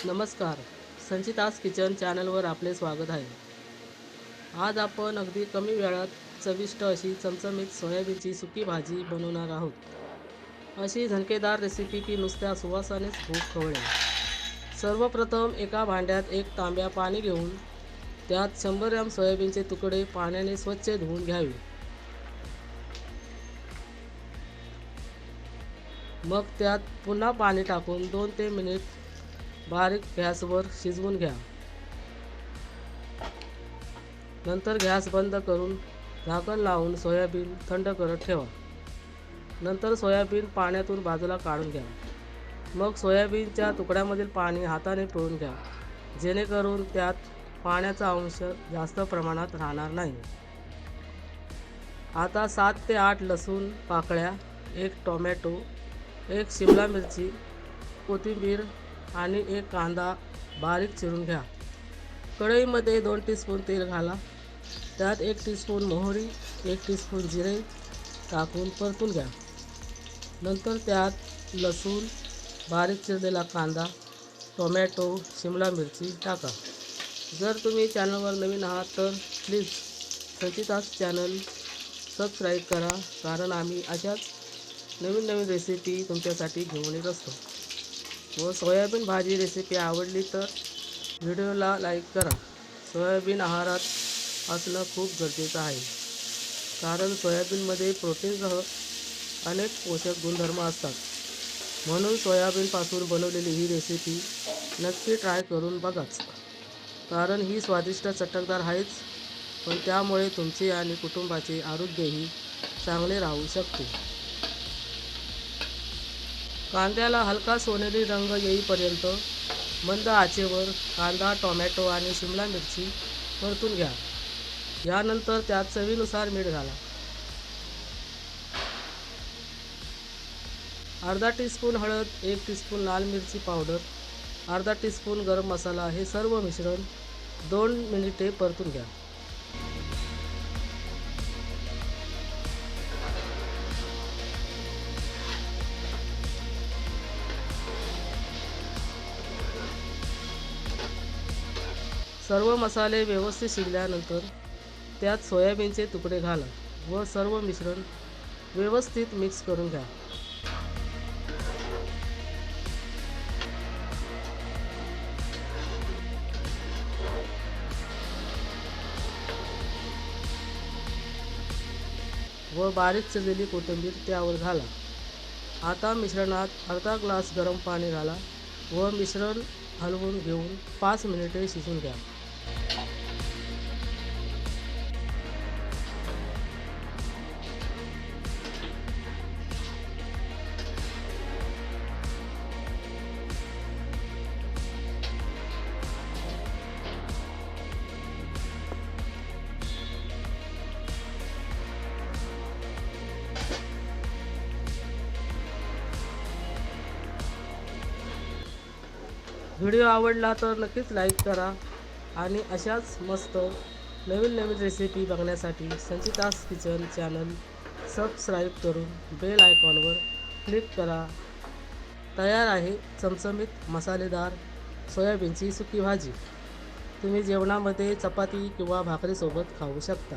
नमस्कार. संचितास किचन चॅनलवर आपले स्वागत आहे. आज आपण अगदी कमी वेळात चविष्ट अशी चमचमीत सोयाबीनची सुकी भाजी बनवणार आहोत. अशी झणकेदार रेसिपी की नुसत्या सुवासानेच भूक खवळेल. सर्वप्रथम एका भांड्यात एक तांब्या पाणी घेऊन त्यात 100 ग्रॅम सोयाबीनचे तुकडे पाण्याने स्वच्छ धुवून घ्यावे. मग त्यात पुन्हा पाणी टाकून 2 ते मिनिट बारीक गॅसवर शिजवून घ्या. नंतर गॅस बंद करून झाकण लावून सोयाबीन थंड करत ठेवा. नंतर सोयाबीन पाण्यातून बाजूला काढून घ्या. मग सोयाबीनच्या तुकड्यामधील पाणी हाताने पिळून घ्या, जेणेकरून त्यात पाण्याचा अंश जास्त प्रमाणात राहणार नाही. आता 7 ते 8 लसूण पाकळ्या, 1 टोमॅटो, 1 शिमला मिरची, कोथिंबीर आणि 1 कांदा बारीक चिरून घ्या. कढईमध्ये 2 टीस्पून तेल घाला. त्यात 1 टीस्पून मोहरी, 1 टीस्पून जिरे टाकून परतून घ्या. नंतर त्यात लसूण, बारीक चिरलेला कांदा, टोमॅटो, शिमला मिरची टाका. जर तुम्ही चॅनलवर नवीन आहात तर प्लीज संचितास चॅनल सबस्क्राईब करा, कारण आम्ही अशाच नवीन रेसिपी तुमच्यासाठी घेऊन येत असतो. व सोयाबीन भाजी रेसिपी आवडली तर व्हिडिओला लाईक करा. सोयाबीन आहारात असणं खूप गरजेचं आहे, कारण सोयाबीनमध्ये प्रोटीनसह अनेक पोषक गुणधर्म असतात. म्हणून सोयाबीनपासून बनवलेली ही रेसिपी नक्की ट्राय करून बघाच, कारण ही स्वादिष्ट चटकदार आहेच, पण त्यामुळे तुमचे आणि कुटुंबाचे आरोग्यही चांगले राहू शकते. कांद्याला हलका सोनेरी रंग येईपर्यंत मंद आचेवर कांदा, टोमॅटो आणि शिमला मिरची परतून घ्या. यानंतर त्यात चवीनुसार मीठ घाला. अर्धा टीस्पून हळद, 1 टीस्पून लाल मिरची पावडर, अर्धा टीस्पून गरम मसाला हे सर्व मिश्रण 2 मिनिटे परतून घ्या. सर्व मसाले व्यवस्थित शिजल्यानंतर त्यात सोयाबीनचे तुकडे घाला व सर्व मिश्रण व्यवस्थित मिक्स करून घ्या. व बारीक चिरलेली कोथिंबीर त्यावर घाला. आता मिश्रणात अर्धा ग्लास गरम पाणी घाला व मिश्रण हलवून घेऊन 5 मिनिटे शिजवून घ्या. व्हिडिओ आवडला तर नक्कीच लाईक करा आणि अशाच मस्त नवीन रेसिपी बघण्यासाठी संचितास किचन चॅनल सबस्क्राईब करून बेल आयकॉनवर क्लिक करा. तयार आहे चमचमीत मसालेदार सोयाबीनची सुकी भाजी. तुम्ही जेवणामध्ये चपाती किंवा भाकरीसोबत खाऊ शकता.